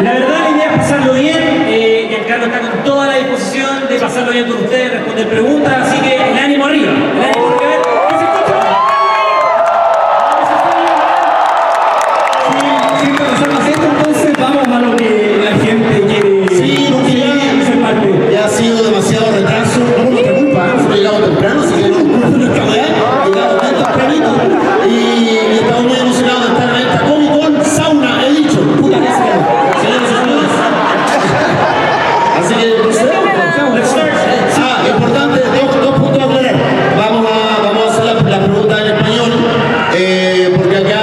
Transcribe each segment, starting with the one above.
La verdad, la idea es pasarlo bien. Giancarlo está con toda la disposición de pasarlo bien con ustedes, responder preguntas, así que el ánimo arriba. El ánimo arriba. ¿Qué se escucha? Sin pasar más esto, entonces vamos a lo que la gente quiere. Sí, porque ya ha sido demasiado retraso. No por nuestra culpa, hemos llegado temprano, así que no por nuestra manera. Llegamos bien tempranito y estamos muy emocionados de estar en esta Comic Con sauna, he dicho. Puta que sea. Señores y señores. Así que procedemos. Importante, dos puntos a aclarar. Vamos a hacer la pregunta en español, porque acá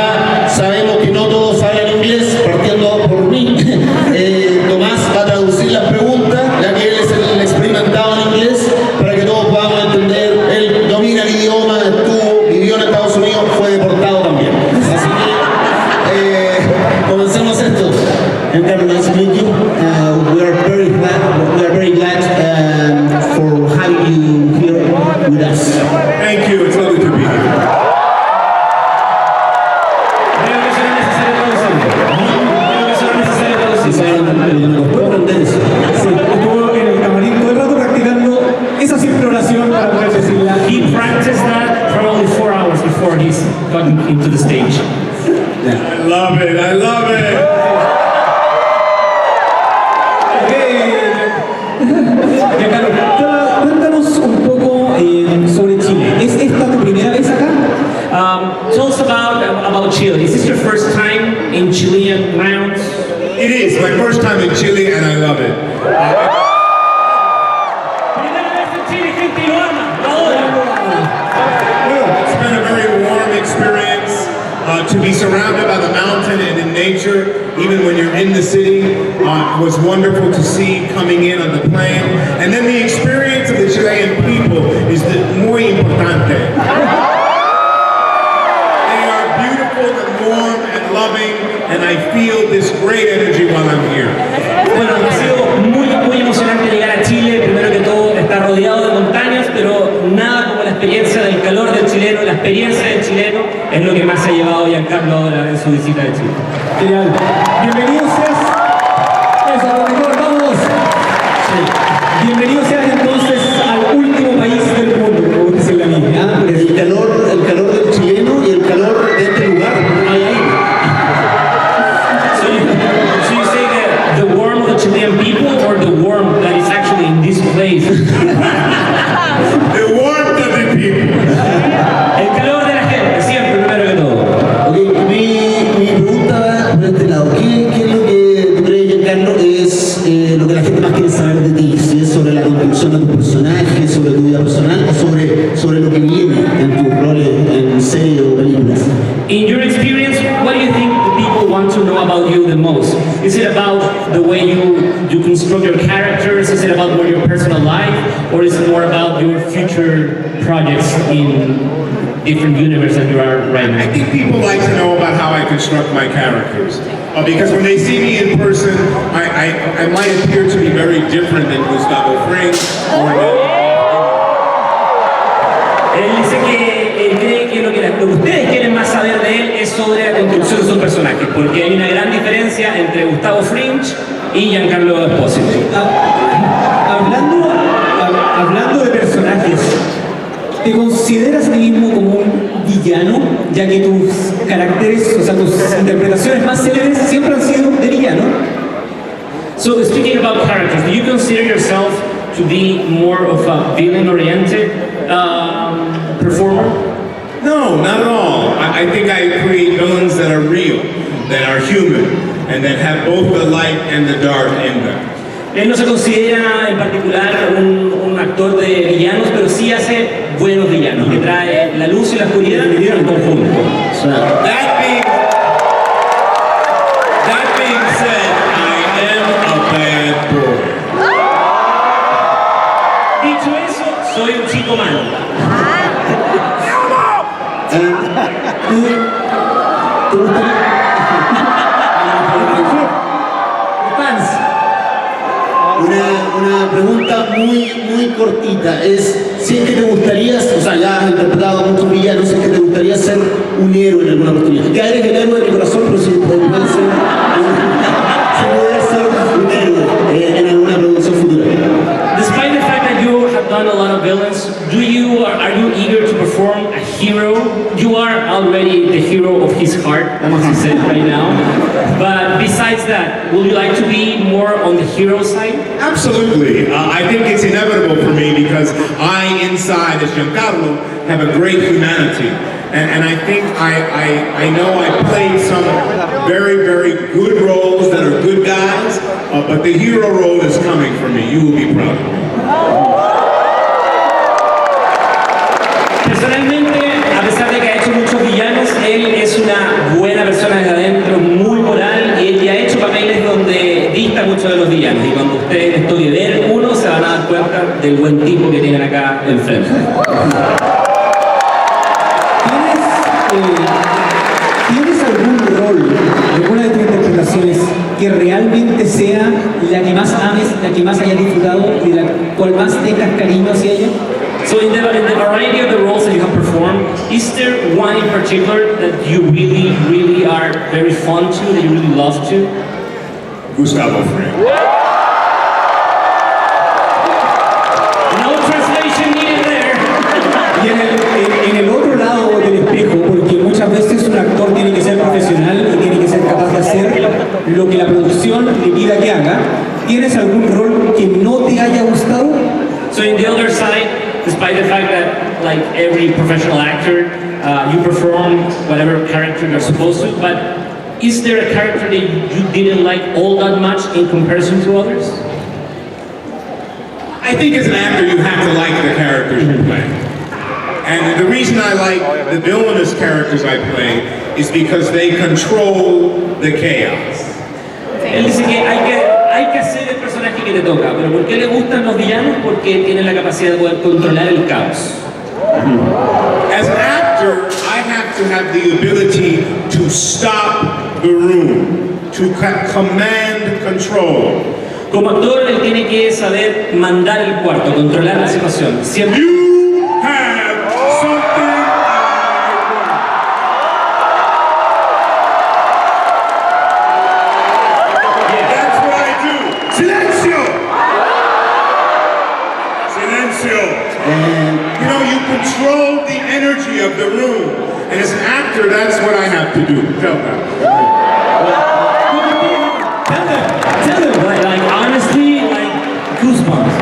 sabemos que no todos hablan inglés, partiendo por mí. Tomás va a traducir las preguntas, ya que él es el experimentado en inglés, para que todos podamos entender. Él domina el idioma, vivió en Estados Unidos, fue deportado también. Así que comencemos esto. Giancarlo, nice to meet you. We are very glad for having you here with us. Thank you. It's lovely to be here. Creo que será necesario traducir. Puedo aprender eso. Sí, estuvo en el camarín todo el rato practicando esa simple oración para poder decirla. He practiced that probably 4 hours before he's gotten into the stage. I love it. I love it. Giancarlo, cuéntanos un poco sobre Chile. ¿Es esta tu primera vez acá? Tell us about Chile. Is this your first time in Chilean grounds? It is my first time in Chile, and I love it. Primera vez en Chile, gente, y lo ama. Ahora. It's been a very warm experience to be surrounded by the mountain and in nature. Even when you're in the city, was wonderful to see coming in on the plane. And then the experience of the Chilean people is muy importante. They are beautiful and warm and loving, and I feel this great energy while I'm here. Bueno, ha sido muy emocionante llegar a Chile. Primero que todo, está rodeado de montañas, pero nada como la experiencia del calor del chileno, la experiencia del chileno, es lo que más se ha llevado Giancarlo ahora en su visita de Chile. Genial. Bienvenido seas. Eso, a lo mejor, vamos. Sí. Bienvenido seas entonces al último país del mundo, como dice la Biblia. El calor del chileno y el calor de este lugar. So you say that the warmth of the Chilean people or the warmth that is actually in this place? The warmth of the people. El calor de la gente, siempre, primero que todo. Ok, mi pregunta va por este lado. ¿Qué es lo que tú crees, Giancarlo, es lo que la gente más quiere saber de ti? Si es sobre la construcción de tu personaje, sobre tu vida personal o sobre lo que viene en tus roles en series o películas. In your experience, what do you think the people want to know about you the most? Is it about the way you construct your characters? Is it about more your personal life? Or is it more about your future projects in different universe that you are right now? I think people like to know about how I construct my characters. Because when they see me in person, I might appear to be very different than Gustavo Fring or Él dice que cree que lo que ustedes quieren más saber de él es sobre la construcción de sus personajes, porque hay una gran diferencia entre Gustavo Fringe y Giancarlo Esposito. Hablando de personajes, ¿te consideras a ti mismo como un villano? Ya que tus caracteres, o sea, tus interpretaciones más célebres siempre han sido de villano. So, speaking about characters, do you consider yourself to be more of a villain-oriented performer? No, not at all. I think I create villains that are real, that are human, and that have both the light and the dark in them. Él no se considera en particular un actor de villanos, pero sí hace buenos villanos, que trae la luz y la oscuridad en conjunto. That being said, I am a bad boy. Dicho eso, soy un chico malo. ¿Te gustaría? Una pregunta muy cortita es si es que te gustaría, o sea, ya has interpretado a muchos villanos, si es que te gustaría ser un héroe en alguna oportunidad. Ya eres el héroe de mi corazón, pero si pudiera ser as you said right now. But besides that, would you like to be more on the hero side? Absolutely. I think it's inevitable for me because I, inside as Giancarlo, have a great humanity. And I think I know I played some very, very good roles that are good guys, but the hero role is coming for me. You will be proud of me. Personalmente, a pesar de que ha hecho muchos villanos, él es una buena persona desde adentro, muy moral, y él ya ha hecho papeles donde dista mucho de los villanos. Y cuando ustedes toque ver uno, se van a dar cuenta del buen tipo que tienen acá enfrente. ¿Tienes algún rol, alguna de tus interpretaciones que realmente sea la que más ames, la que más hayas disfrutado y la cual más tengas cariño hacia ella? So in the variety of the roles that you have performed, is there one in particular that you really, really are very fond to, that you really love to? Gustavo Fring. No translation needed there. Y en el otro lado del espejo, porque muchas veces un actor tiene que ser profesional y tiene que ser capaz de hacer lo que la producción le pida que haga, ¿tienes algún rol que no te haya gustado? So in the other side, despite the fact that, like every professional actor, you perform whatever character you're supposed to, but is there a character that you didn't like all that much in comparison to others? I think as an actor you have to like the characters you play. And the reason I like the villainous characters I play is because they control the chaos. Él dice que hay que hacer el personaje que te toca, pero ¿por qué le gustan los villanos? Porque tienen la capacidad de poder controlar el caos. As an actor, I have to have the ability to stop the room, to command control. Como actor, él tiene que saber mandar el cuarto, controlar la situación. Siempre. You have something I want. Yeah. That's what I do. Silencio! Silencio! You know, you control the energy of the room. And as an actor, that's what I have to do. Tell them. Like honestly, like goosebumps.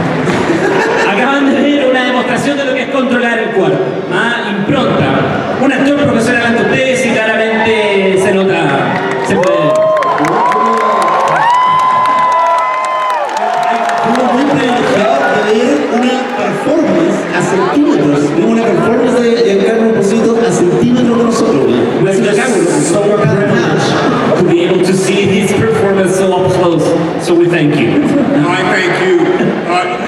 Acaban de ver una demostración de lo que es controlar el cuerpo. Impronta. Un actor profesional ante ustedes y claramente se nota, se puede ver. Como muy privilegiado de ver una performance a centímetros, una performance de Giancarlo Esposito a centímetros de nosotros. Pues so privileged to be able to see his performance so up close. So we thank you. No, I thank you.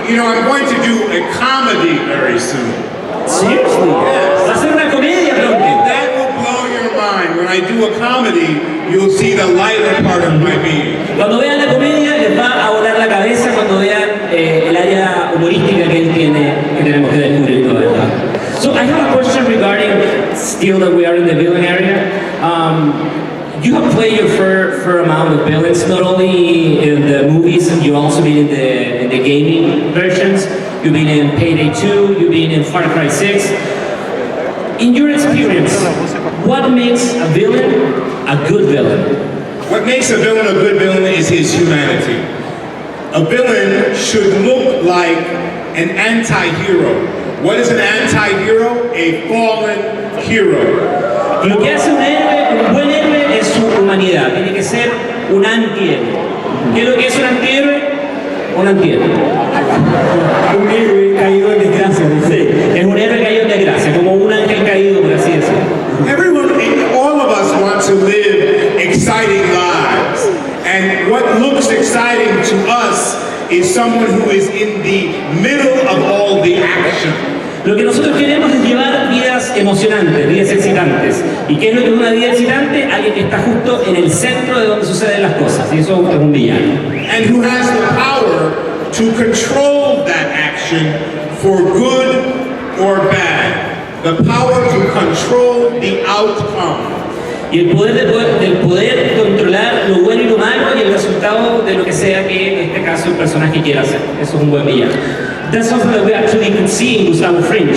You know, I'm going to do a comedy very soon. Seriously? Va a ser una comedia pronto. That will blow your mind. When I do a comedy, you'll see the lighter part of my being. Cuando vean la comedia les va a volar la cabeza cuando vean el área humorística que él tiene, que tenemos que descubrir toda, ¿verdad? So I have a question regarding, still that we are in the villain area. You have played your fair amount of villains, not only in the movies, you've also been in the gaming versions. You've been in Payday 2, you've been in Far Cry 6. In your experience, what makes a villain a good villain? What makes a villain a good villain is his humanity. A villain should look like an anti-hero. What is an anti-hero? A fallen hero. Lo que hace un buen héroe es su humanidad, tiene que ser un antihéroe. ¿Qué es lo que es un antihéroe? Un antihéroe. Un héroe caído en desgracia. Sí, es un héroe caído en desgracia, como un ángel caído, por así decirlo. Everyone, all of us want to live exciting lives. And what looks exciting to us is someone who is in the middle of all the action. Lo que nosotros queremos es llevar vidas emocionantes, vidas excitantes. ¿Y qué es lo que es una vida excitante? Alguien que está justo en el centro de donde suceden las cosas. Y eso es un villano. And who has the power to control that action for good or bad. The power to control the outcome. Y el poder del poder controlar lo bueno y lo malo y el resultado de lo que sea que en este caso el personaje quiera hacer. Eso es un buen villano. That's something that we actually could see in Gustavo Fring.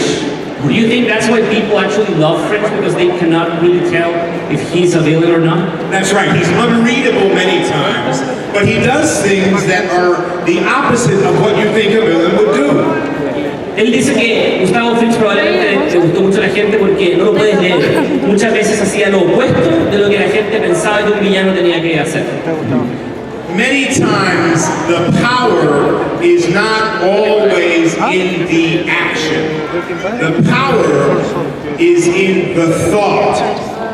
Do you think that's why people actually love Fringe, because they cannot really tell if he's a villain or not? That's right, he's unreadable many times, but he does things that are the opposite of what you think a villain would do. Él dice que Gustavo Fringe probablemente le gustó mucho a la gente porque no lo puedes leer. Muchas veces hacía lo opuesto de lo que la gente pensaba que un villano tenía que hacer. Many times the power is not always in the action. The power is in the thought,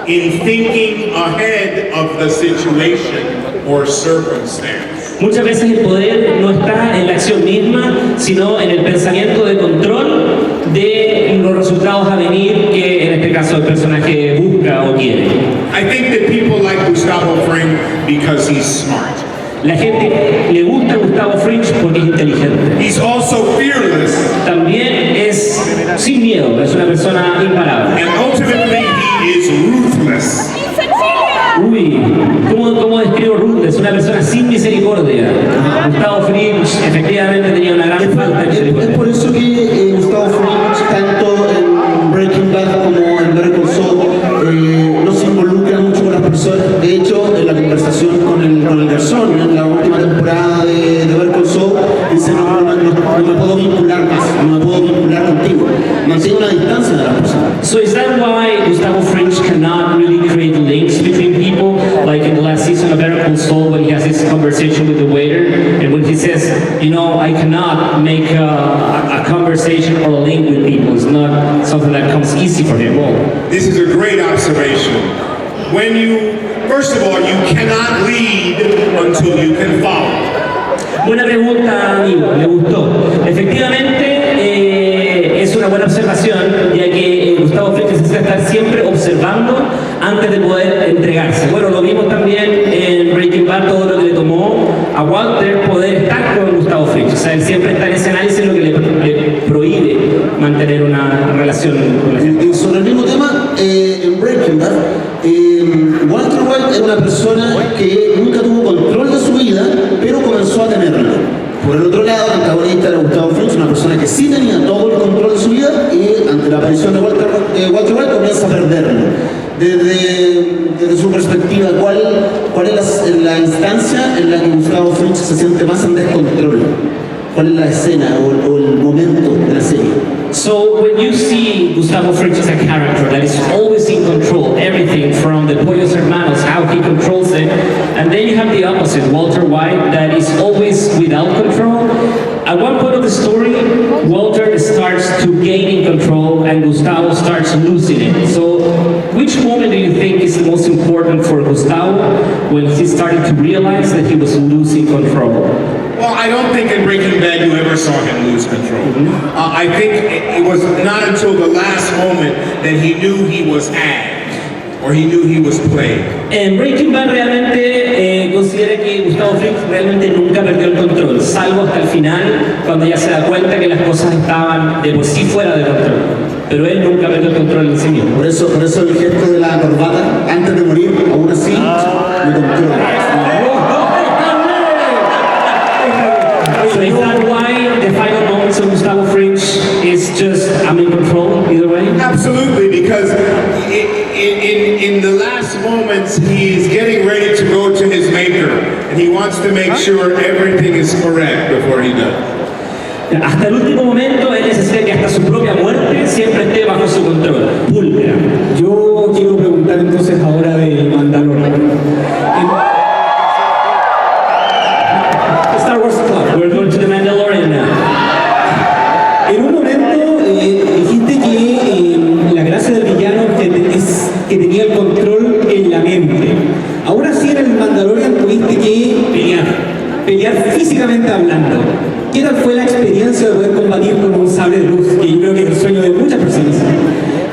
in thinking ahead of the situation or circumstance. Muchas veces el poder no está en la acción misma, sino en el pensamiento de control de los resultados a venir que en este caso el personaje busca o quiere. I think that people like Gustavo Fring because he's smart. La gente le gusta a Gustavo Fringe porque es inteligente. He's also fearless. También es sin miedo, es una persona imparable. And ultimately he is ruthless. Uy, ¿cómo describo Ruthless? Una persona sin misericordia. Gustavo Fringe efectivamente tenía una gran falta de misericordia. Es por eso que Gustavo Fring, tanto en Breaking Bad como en Better Call Saul, no se involucra mucho con las personas. De hecho, en la conversación con el garzón en la última temporada de Better Call Saul, dice no me puedo vincular más, no me puedo vincular contigo. Mantiene una distancia de las personas. So is that why Gustavo Fringe cannot really create links between people, like in the last season of Better Call Saul when he has this conversation with the waiter, and when he says, you know, I cannot make a conversation or a link with people. It's not something that comes easy for him. Well, This is a great observation. When first of all, you cannot lead until you can follow. buena pregunta, amigo, me gustó. Efectivamente, es una buena observación, ya que Gustavo Fring necesita estar siempre observando antes de poder entregarse. Bueno, lo vimos también en Breaking Bad, todo lo que le tomó a Walter poder estar con Gustavo Fring. O sea, él siempre está en ese análisis, lo que le prohíbe mantener una relación con la gente. Y sobre el mismo tema, en Breaking Bad, Walter White era una persona que nunca tuvo control de su vida, pero comenzó a tenerlo. Por el otro lado, el antagonista era Gustavo Fring, una persona que sí tenía todo el control de su vida y ante la aparición de Walter White comienza a perderlo. Desde su perspectiva, ¿cuál es la instancia en la que Gustavo Fring se siente más en descontrol? ¿Cuál es la escena o el momento de la serie? So when you see Gustavo Fring as a character that is always in control, everything from the Pollos Hermanos, how he controls it, and then you have the opposite, Walter White, that is always without control. At one point of the story, Walter starts to gain in control and Gustavo starts losing it. So which moment do you think is the most important for Gustavo when he started to realize that he was losing control? Well, I don't think in Breaking Bad you ever saw him lose control. I think it was not until the last moment that he knew he was hacked or he knew he was played. En Breaking Bad realmente considera que Gustavo Fring realmente nunca perdió el control, salvo hasta el final, cuando ya se da cuenta que las cosas estaban de por sí fuera de control. Pero él nunca perdió el control en sí mismo. Por eso el gesto de la corbata, antes de morir, aún así, me controla. So is that why the final moments of Gustavo Fring is just, I'm in control either way? Absolutely, because in the last moments he is getting ready to go to his maker and he wants to make sure everything is correct before he does. Hasta el último momento él necesita que hasta su propia muerte siempre esté bajo su control, púlpera. Yo quiero preguntar entonces ahora del Mandalorian. Star Wars Club. We're going to the Mandalorian now. En un momento dijiste que la gracia del villano es que tenía el control en la mente. Ahora sí en el Mandalorian tuviste que pelear físicamente hablando. ¿Qué tal fue la experiencia de poder combatir con un sable de luz? Que yo creo que es el sueño de muchas personas.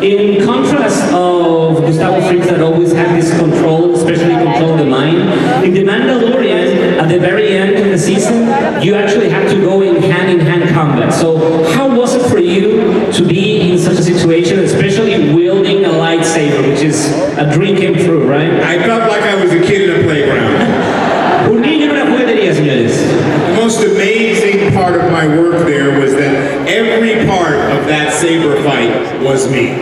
In contrast of Gustavo Fring that always had this control, especially control the mind, in The Mandalorian, at the very end of the season, you actually had to go in hand-in-hand combat. So how was it for you to be in such a situation, especially wielding a lightsaber, which is a dream came true, right? I felt like I was a kid in a playground. Un niño en una juguetería, señores. The most amazing part of my work there was that every part of that saber fight was was me.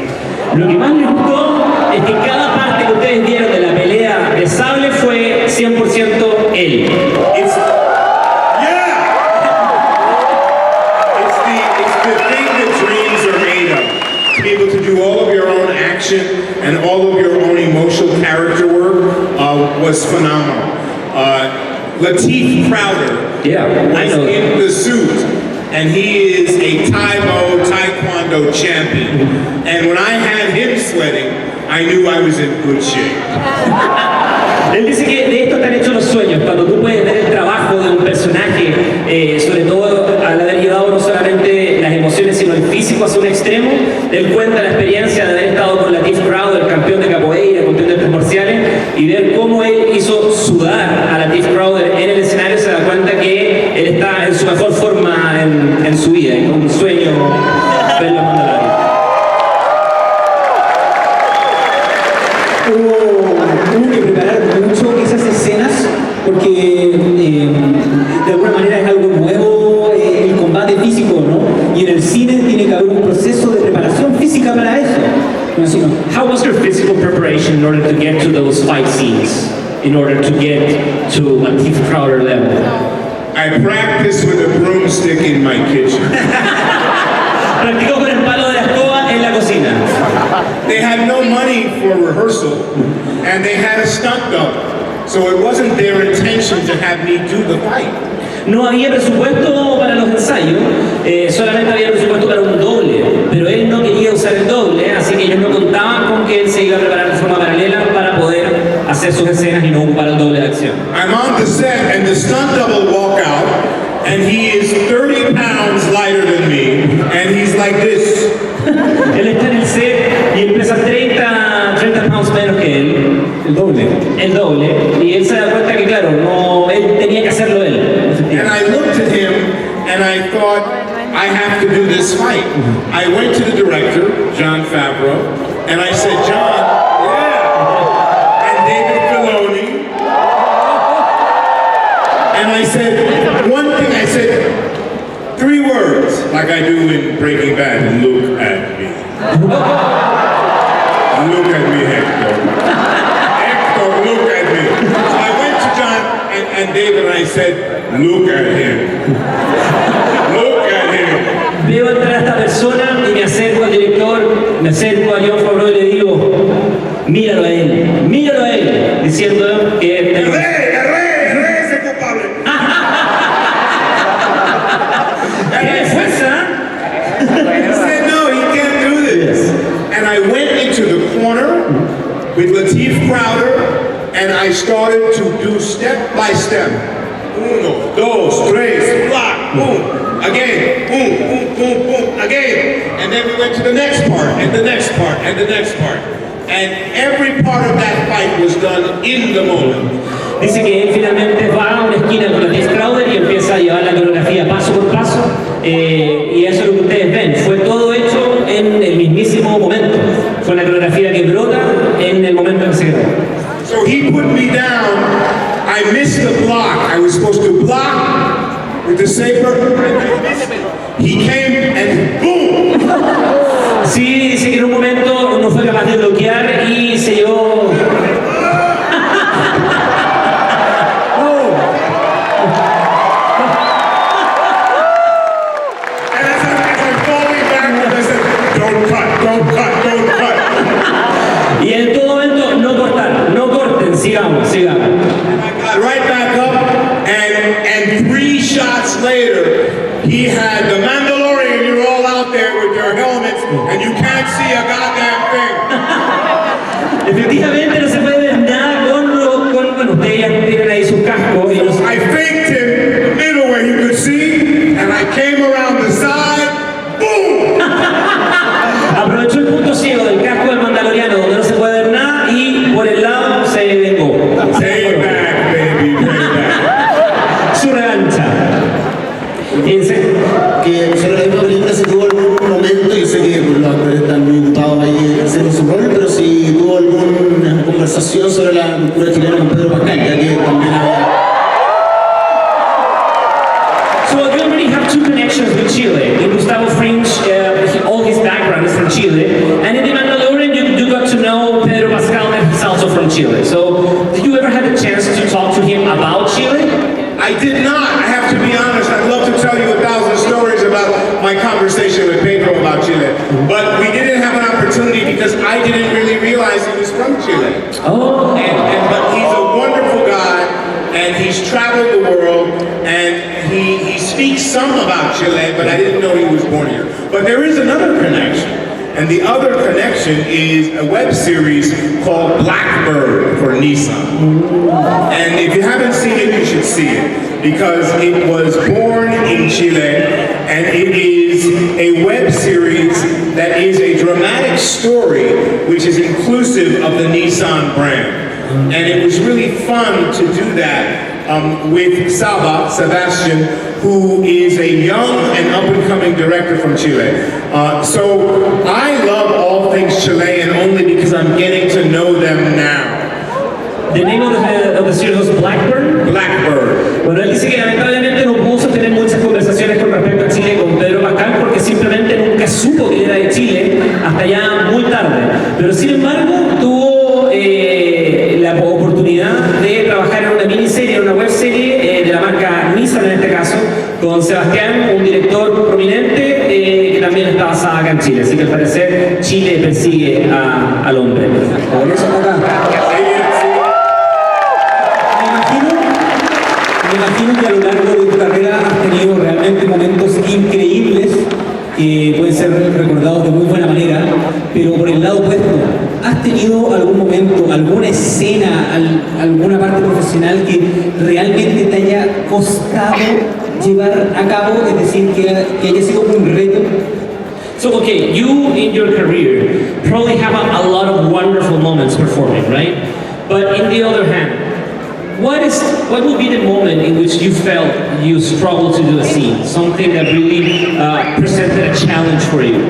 Lo que más me gustó es que cada parte que ustedes vieron de la pelea de sable fue 100% él. It's the thing that dreams are made of. To be able to do all of your own action and all of your own emotional character work was phenomenal. Lateef Crowder I was know. in the suit, and he is a Taekwondo champion. And when I had him sweating, I knew I was in good shape. Él dice que de esto están hechos los sueños, cuando tú puedes ver el trabajo de un personaje, sobre todo al haber llevado no solamente las emociones sino el físico hacia un extremo. Él cuenta la experiencia de haber estado con Lateef Crowder, campeón de capoeira, campeón de artes marciales, y ver cómo él hizo sudar a Lateef Crowder en el escenario. Se da cuenta que él está en su mejor forma en su vida, y con un sueño ver la Mandalorian. Hubo que preparar mucho esas escenas porque de alguna manera es algo nuevo el combate físico, ¿no? Y en el cine tiene que haber un proceso de preparación física para eso. No, sino, How was your physical preparation in order to get to those fight scenes? In order to get to Lateef Crowder level? I practiced with a broomstick in my kitchen. Practicó con el palo de la escoba en la cocina. They had no money for rehearsal, and they had a stunt double. So it wasn't their intention to have me do the fight. No había presupuesto para los ensayos, solamente había presupuesto para un doble, pero él no quería usar el doble, así que ellos no contaban con que él se iba a preparar de forma paralela para poder hacer sus escenas y no ocupar el doble de acción. I'm on the set, and the stunt double walk out, and he is 30 pounds lighter than me, and he's like this. Él está en el set y él pesa 30 pounds menos que él, el doble. y él se da cuenta que claro, no, él tenía que hacerlo él. And I looked at him, and I thought, I have to do this fight. I went to the director, Jon Favreau, and I said, John, yeah, and David Filoni, and I said, one thing, I said 3 words, like I do in Breaking Bad, look at me. Look at me, Hector. Hector, look at me. So I went to John and David and I said, look at him. Look at him. Veo entrar a esta persona y me acerco al director, me acerco a Jon Favreau y le digo, míralo a él, diciendo que El rey es el culpable. tiene fuerza. He said, no, he can't do this. And I went into the corner with Lateef Crowder, and I started to do step by step. 1, 2, 3, block, boom, again, boom, boom, boom, boom, again. And then we went to the next part, and the next part, and the next part. And every part of that fight was done in the moment. Dice que él finalmente va a una esquina con Lateef Crowder y empieza a llevar la coreografía paso por paso, y eso es lo que ustedes ven. Fue todo hecho en el mismísimo momento. Fue una coreografía que brota en el momento en que se grabó. So he put me down. I missed the block. I was supposed to block with the saber, and I missed it. He came and boom! Sí, dice que en un momento no fue capaz de bloquear y se llevó. And as I'm falling backwards, I said, don't cut. Y en todo momento no corten, sigamos. And I got right back up, and 3 shots later, he had the Mandalorian. You're all out there with your helmets, and you can't see a goddamn thing. Efectivamente no se puede ver nada bueno, ustedes ya tienen ahí sus cascos y los... I faked him in the middle where you could see, and I came around the side, boom! Aprovechó el punto ciego del casco del Mandaloriano donde no se puede ver nada y por el lado se vengó. Payback, baby, payback. Su revancha. Fíjense. Que sobre la misma película si tuvo algún momento, yo sé que los actores están muy gustados ahí haciendo su rol, pero si tuvo alguna conversación sobre la cultura chilena con Pedro Pascal, ya que también había... So we already have 2 connections with Chile. In Gustavo Fringe, all his background is from Chile. I did not. I have to be honest. I'd love to tell you 1,000 stories about my conversation with Pedro about Chile. But we didn't have an opportunity because I didn't really realize he was from Chile. Oh. But he's a wonderful guy, and he's traveled the world, and he speaks some about Chile, but I didn't know he was born here. But there is another connection. And the other connection is a web series called Blackbird for Nissan. And if you haven't seen it, you should see it, because it was born in Chile, and it is a web series that is a dramatic story which is inclusive of the Nissan brand. And it was really fun to do that with Sebastian, who is a young and up-and-coming director from Chile. So I love all things Chilean only because I'm getting to know them now. The name of the series was Blackbird. Blackbird. Bueno, él dice que lamentablemente no pudo sostener muchas conversaciones con respecto a Chile con Pedro Pascal porque simplemente nunca supo que era de Chile hasta ya muy tarde. Pero sin embargo tuvo la oportunidad de trabajar en una miniserie, en una webserie de la marca Nissan en este caso, con Sebastián, un director prominente que también está basada acá en Chile. Así que al parecer Chile persigue al hombre. Por eso acá. Me imagino que a lo largo de tu carrera has tenido realmente momentos increíbles que pueden ser recordados de muy buena manera, pero por el lado opuesto, ¿has tenido algún momento, alguna escena, alguna parte profesional que realmente te haya costado llevar a cabo, es decir, que haya sido un reto? So, okay, you in your career probably have a lot of wonderful moments performing, right? But in the other hand, what would be the moment in which you felt you struggled to do a scene? Something that really presented a challenge for you?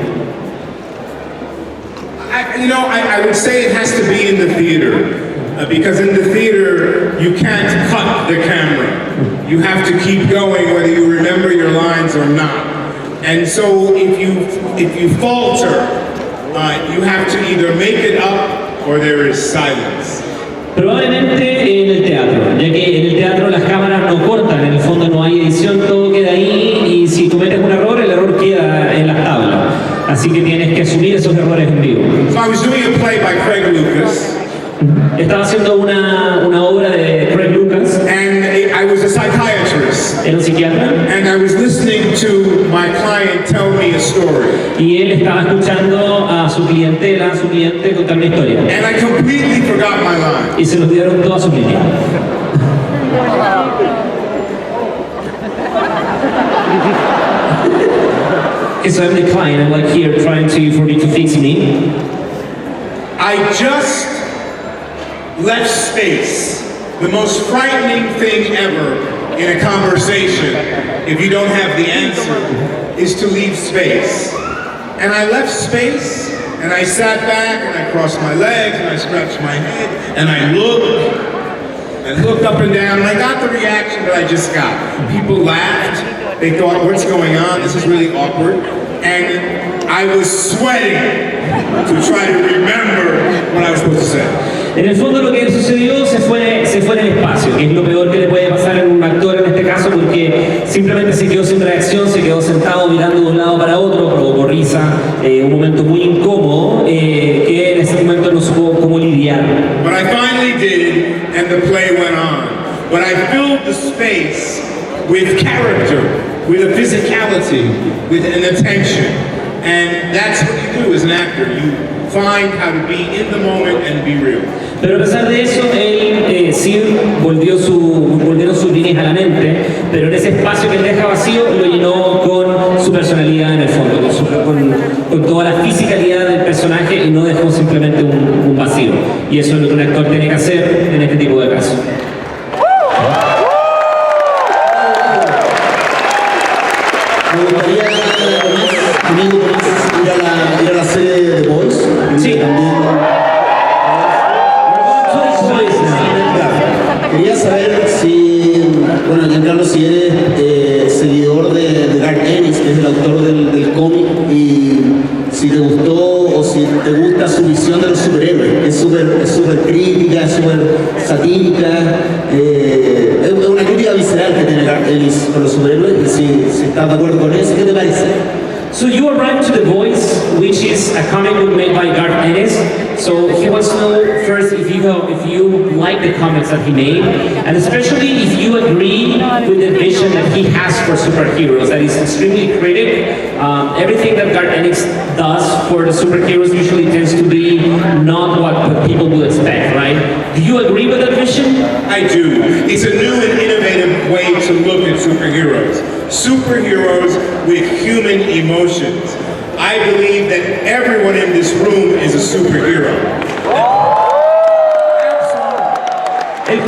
I would say it has to be in the theater. Because in the theater, you can't cut the camera. You have to keep going whether you remember your lines or not. And so if you falter, you have to either make it up or there is silence. Probablemente en el teatro, ya que en el teatro las cámaras no cortan, en el fondo no hay edición, todo queda ahí y si cometes un error, el error queda en las tablas. Así que tienes que asumir esos errores en vivo. So I was doing a play by Craig Lucas. Estaba haciendo una obra de Craig Lucas. And I was a psychiatrist. Era un psiquiatra. And I was listening to my client tell me a story. Y él estaba escuchando a su cliente contar una historia. And I completely forgot my line. Y se nos dieron todas sus líneas. Okay, so I'm the client. I'm like here trying for me to fix me. I just left space. The most frightening thing ever in a conversation, if you don't have the answer, is to leave space. And I left space, and I sat back, and I crossed my legs, and I scratched my head, and I looked up and down, and I got the reaction that I just got. People laughed. They thought, what's going on? This is really awkward. And I was sweating to try to remember what I was supposed to say. En el fondo lo que sucedió se fue en el espacio, que es lo peor que le puede pasar a un actor en este caso, porque simplemente se quedó sin reacción, se quedó sentado mirando de un lado para otro, provocó risa, un momento muy incómodo que en ese momento no supo cómo lidiar. But I finally did, and the play went on. But I filled the space with character, with a physicality, with an attention. And that's what you do as an actor. You find how to be in the moment and be real. Pero a pesar de eso, él sí volvieron sus líneas a la mente, pero en ese espacio que él deja vacío lo llenó con su personalidad en el fondo, con toda la fisicalidad del personaje y no dejó simplemente un vacío. Y eso es lo que un actor tiene que hacer en este tipo de casos. Me gustaría, ir a la serie de The Boys. Sí. Quería saber si, bueno, Giancarlo, si eres seguidor de Garth Ennis, que es el autor del cómic, y si te gustó o si te gusta su visión de los superhéroes, que es súper crítica, súper satírica, es una crítica visceral que tiene Ellis con los superhéroes, y si estás de acuerdo con eso, ¿qué te parece? So you arrived to The Voice, which is a comic book made by Garth Ennis. So he wants to know first if you like the comics that he made, and especially if you agree with the vision that he has for superheroes. That is extremely creative. Everything that Garth Ennis does for the superheroes usually tends to be not what people would expect, right? Do you agree with that vision? I do. It's a new and innovative way to look at superheroes. Superheroes with human emotions. I believe that everyone in this room is a superhero. Él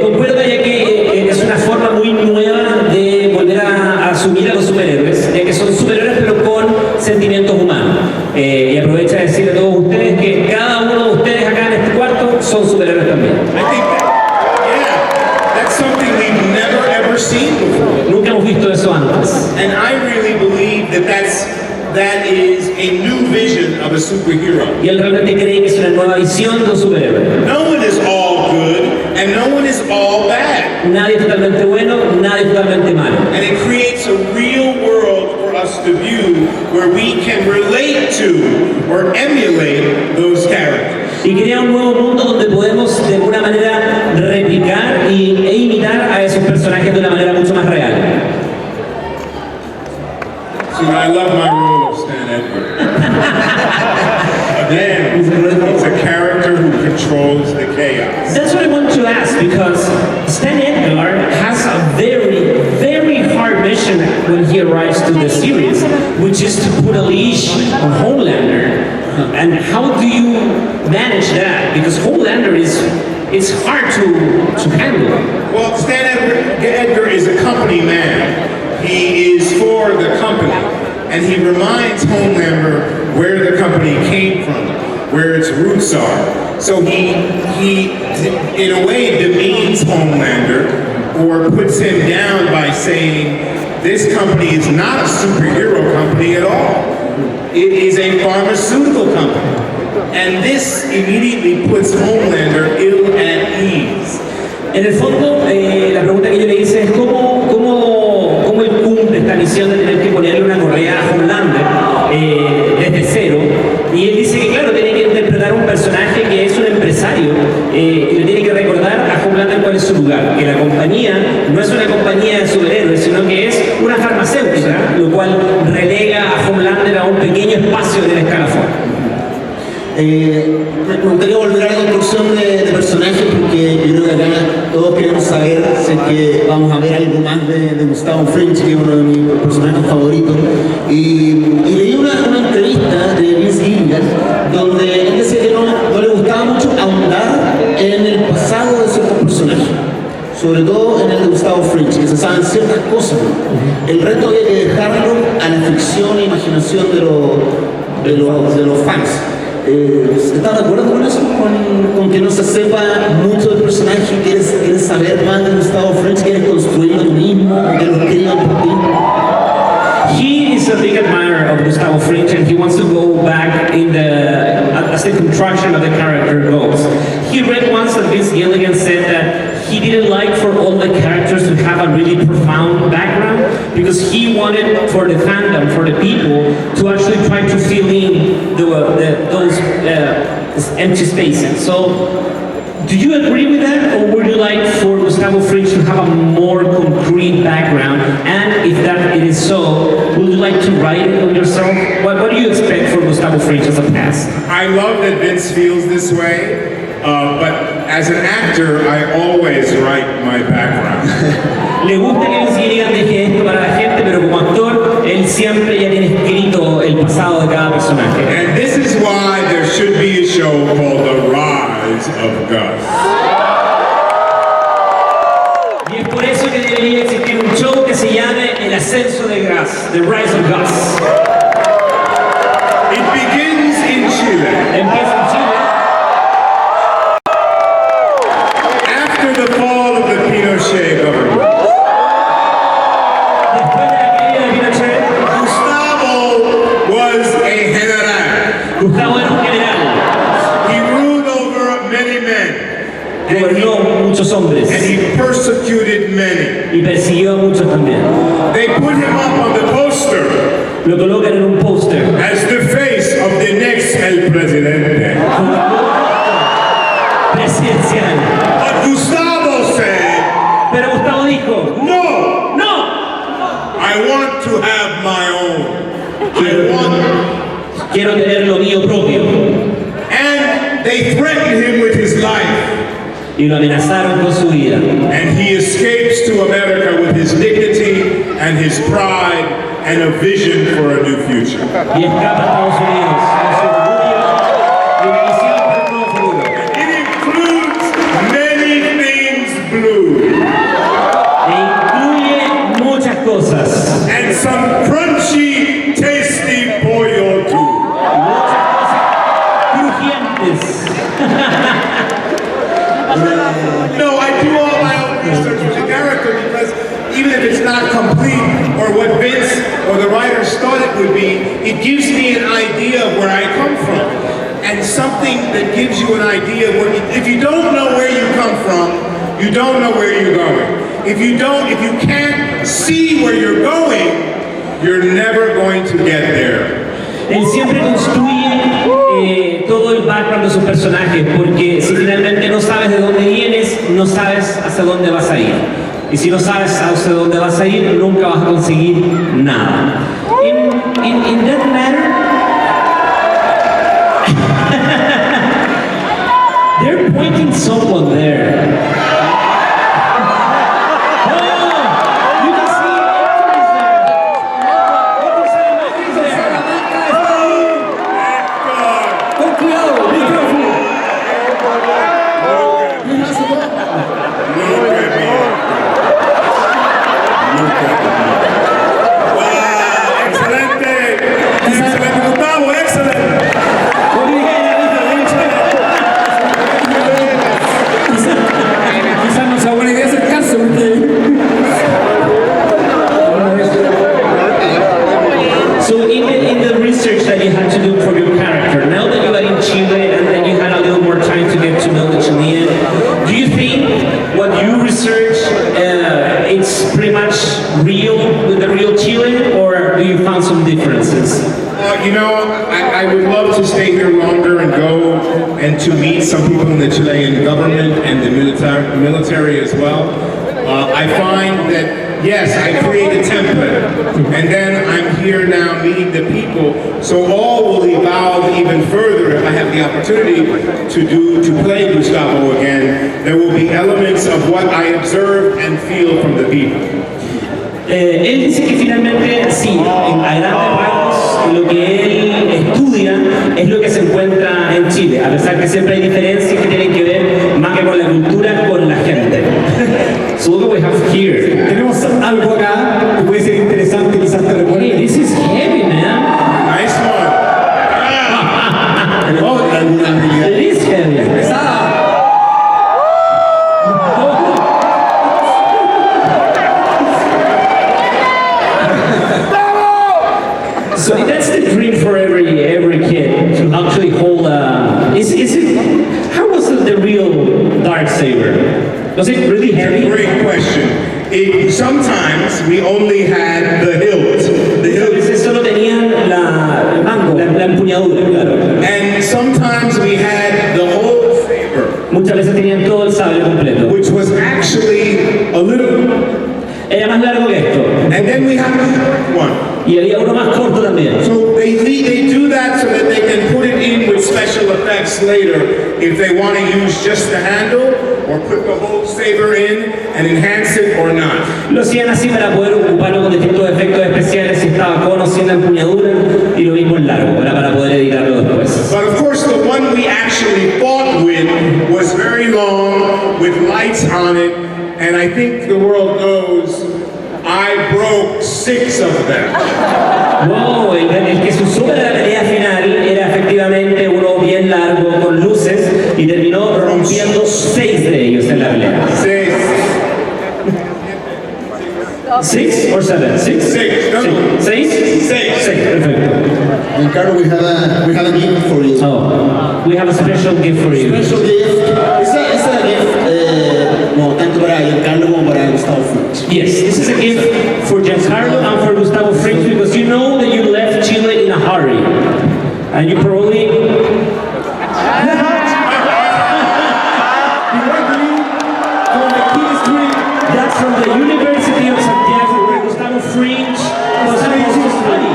concuerda ya que es una forma muy nueva de volver a asumir a los superhéroes, ya que son superhéroes pero con sentimientos humanos. Y aprovecha de decirle a todos ustedes que cada uno de ustedes acá en este cuarto son superhéroes también. I think that's something we've never ever seen before. Nunca hemos visto eso antes. And I really believe that is a new vision of a superhero. Y él realmente cree que es una nueva visión de un superhéroe. No one is all good and no one is all bad. Nadie es totalmente bueno, nadie es totalmente malo. And it creates a real world for us to view where we can relate to or emulate those characters. Y crea un nuevo mundo donde podemos de alguna manera replicar e imitar a esos personajes de una manera mucho más real. See, I love my role of Stan Edgar. Again, he's a character who controls the chaos. That's what I wanted to ask, because Stan Edgar has a very, very hard mission when he arrives to the series, which is to put a leash on Homelander. And how do you manage that? Because Homelander it's hard to handle. Well, Stan Edgar is a company man. He is for the company, and he reminds Homelander where the company came from, where its roots are. So he in a way demeans Homelander or puts him down by saying this company is not a superhero company at all. It is a pharmaceutical company. And this immediately puts Homelander ill at ease. En el fondo, la pregunta que yo le hice es cómo él cumple esta misión de tener que ponerle una correa a Homelander desde cero. Y él dice que, claro, tiene que interpretar un personaje que es un empresario y le tiene que recordar a Homelander cuál es su lugar. Que la compañía no es una compañía de superhéroes, sino que es una farmacéutica, lo cual relega a Homelander a un pequeño espacio del escalafón. Me gustaría volver a la construcción de personajes, porque yo creo que acá todos queremos saber si es que vamos a ver algo más de Gustavo Fringe, que es uno de mis personajes favoritos. Y leí una entrevista de Vince Gilligan donde él decía que no le gustaba mucho ahondar en el pasado de ciertos personajes, sobre todo en el de Gustavo Fringe, que se saben ciertas cosas. El resto había que dejarlo a la ficción e imaginación de los fans. ¿Estás de acuerdo con eso? Con que no se sepa mucho del personaje, quieres saber más de Gustavo Fringe, quieres construirlo tú mismo, que lo escriban por ti. He is a big admirer of Gustavo Fringe, and he wants to go back in as the construction of the character goes. He read once that Vince Gilligan said that he didn't like for all the characters to have a really profound background, because he wanted for the fandom, for the people, to actually try to fill in those empty spaces. So, do you agree with that, or would you like for Gustavo Fringe to have a more concrete background? And if that it is so, would you like to write it on yourself? What do you expect for Gustavo Fringe as a past? I love that Vince feels this way, but as an actor, I always write my background. Le gusta que Vince Gilligan deje esto para la gente, pero como actor, él siempre ya tiene escrito el pasado de cada personaje. And this is why there should be a show called The Rise of Gus. Y es por eso que debería existir un show que se llame El Ascenso de Gus, The Rise of Gus. It begins in Chile. Empieza en Chile. After the fall of the Pinochet government. Después de la caída de Pinochet, Gustavo was a general. Gustavo era un general. He ruled over many men. And Gobernó muchos mujeres he persecuted many. y persiguió a muchos también. They put him up on the poster Lo colocan en un póster. as the face of the next El Presidente. Presidencial. But Gustavo said, Pero Gustavo dijo, no, no, I want to have my own. quiero tener lo mío propio. And they threatened him with his life. Y lo amenazaron con su vida. And he escapes to America with his dignity and his pride and a vision for a new future. Y escapa a Estados Unidos con su orgullo y una visión para un nuevo futuro. It includes many things blue E incluye muchas cosas. and some crunchy, tasty pollo too. Muchas cosas crujientes. No, I do all my own research with the character because even if it's not complete or what Vince or the writers thought it would be, it gives me an idea of where I come from. And something that gives you an idea of where, if you don't know where you come from, you don't know where you're going. If you can't see where you're going, you're never going to get there. Él siempre construye todo el background de sus personajes, porque si finalmente no sabes de dónde vienes, no sabes hacia dónde vas a ir. Y si no sabes hacia dónde vas a ir, nunca vas a conseguir nada. In that matter, they're pointing someone there. I would love to stay here longer and go and to meet some people in the Chilean government and the military as well. I find that, yes, I create a template, and then I'm here now meeting the people, so all will evolve even further if I have the opportunity to play Gustavo again. There will be elements of what I observe and feel from the people. Él dice que finalmente, sí, a grandes rasgos, lo que él estudia es lo que se encuentra en Chile, a pesar que siempre hay diferencias que tienen que ver más que con la cultura, con la gente. So what do we have here? Tenemos algo acá que puede ser interesante, quizás te recuerde. Hey, this is heavy, man. Nice one. It is heavy. So that's the dream for every kid, to actually hold a. Is it? How was the real dark saber? Was it really heavy? Great question. Sometimes we only had the hilt. Solo tenían el mango, la empuñadura, claro. And sometimes we had the whole saber. Muchas veces tenían todo el sable completo. Which was actually a little. Era más largo que esto. And then we have the short one. Y había uno más corto también. So they do that so that they can put it in with special effects later if they want to use just the handle or put the whole saber in and enhance it or not. Lo hacían así para poder ocuparlo con distintos efectos especiales si estaba con o sin la empuñadura, y lo mismo en largo, era para poder editarlo después. But of course the one we actually fought with was very long with lights on it, and I think the world knows I broke 6 of them. Wow, el que se usó para la pelea final era efectivamente uno bien largo con luces y terminó rompiendo 6 de ellos en la pelea. 6 or 7? 6? 6. No. 6? 6, perfecto. Giancarlo, we have a gift for you. Oh, we have a special gift for you. Special gift. It's a gift. No, tanto para Giancarlo como para Gustavo Fritz. Yes, this is a gift for Giancarlo and for Gustavo Fritz because you know that you left Chile in a hurry. And you probably... That's from the University of Santiago where Gustavo Fritz was supposed to study.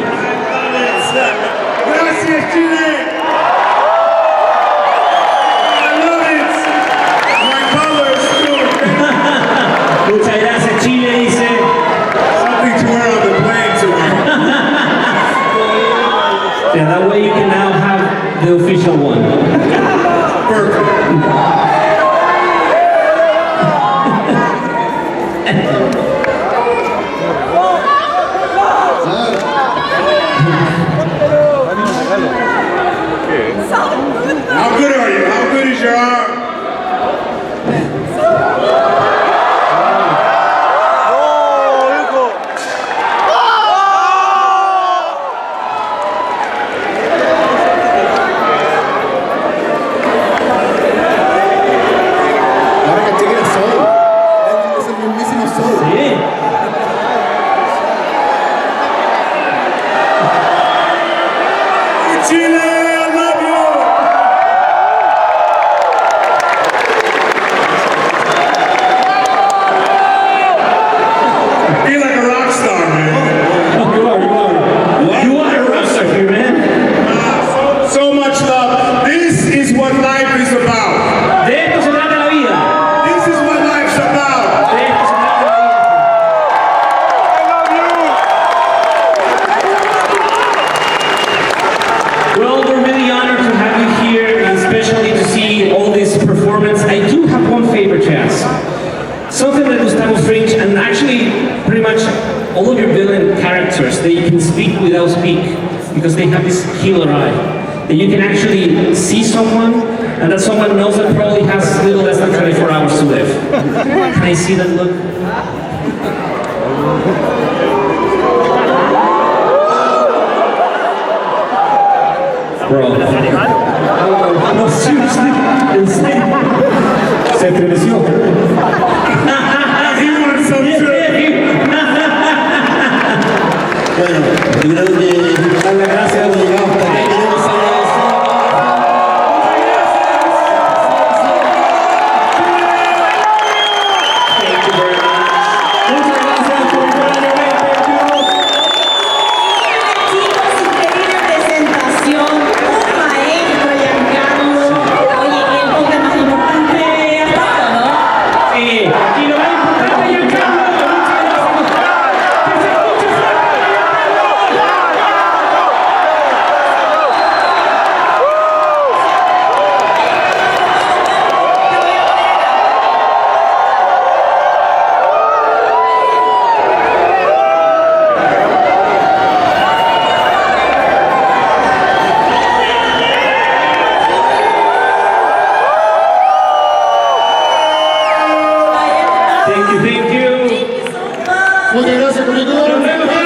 Gracias, Chile! I love it! My colors, too! Muchas gracias, Chile, dice. Something to wear on the plane today. Yeah, that way you can now have the official one. Perfect. How good are you? How good is your arm? Ahora caché que era solo. Es el mismísimo solo. Sí. Chile, I love you! I feel like a rock star, man. Oh, you are a rock star here, man. So much love. This is what life is about. De esto se trata la vida. This is what life's about. De esto se trata la vida. Well, we're really honored to have you here, and especially to see all this performance. I do have one favor to ask. Something that Gustavo Fringe, and actually pretty much all of your villain characters, they can speak without speak, because they have this killer eye. That you can actually see someone, and that someone knows that probably has little less than 24 hours to live. Can I see that look? Bro. No, seriously. Se estremeció. He wants some too. Bueno, yo creo que Dar las gracias. hemos llegado hasta acá. Queremos agradecer. Thank you very much. Muchas gracias por el año 2022. Chicos, increíble presentación, un maestro Giancarlo. Oye, el hombre más importante hasta ahora, ¿no? Sí, y lo más importante, Giancarlo, muchas gracias. Que se escuche fuerte, Thank you, thank you. Muchas gracias, público. Nos vemos.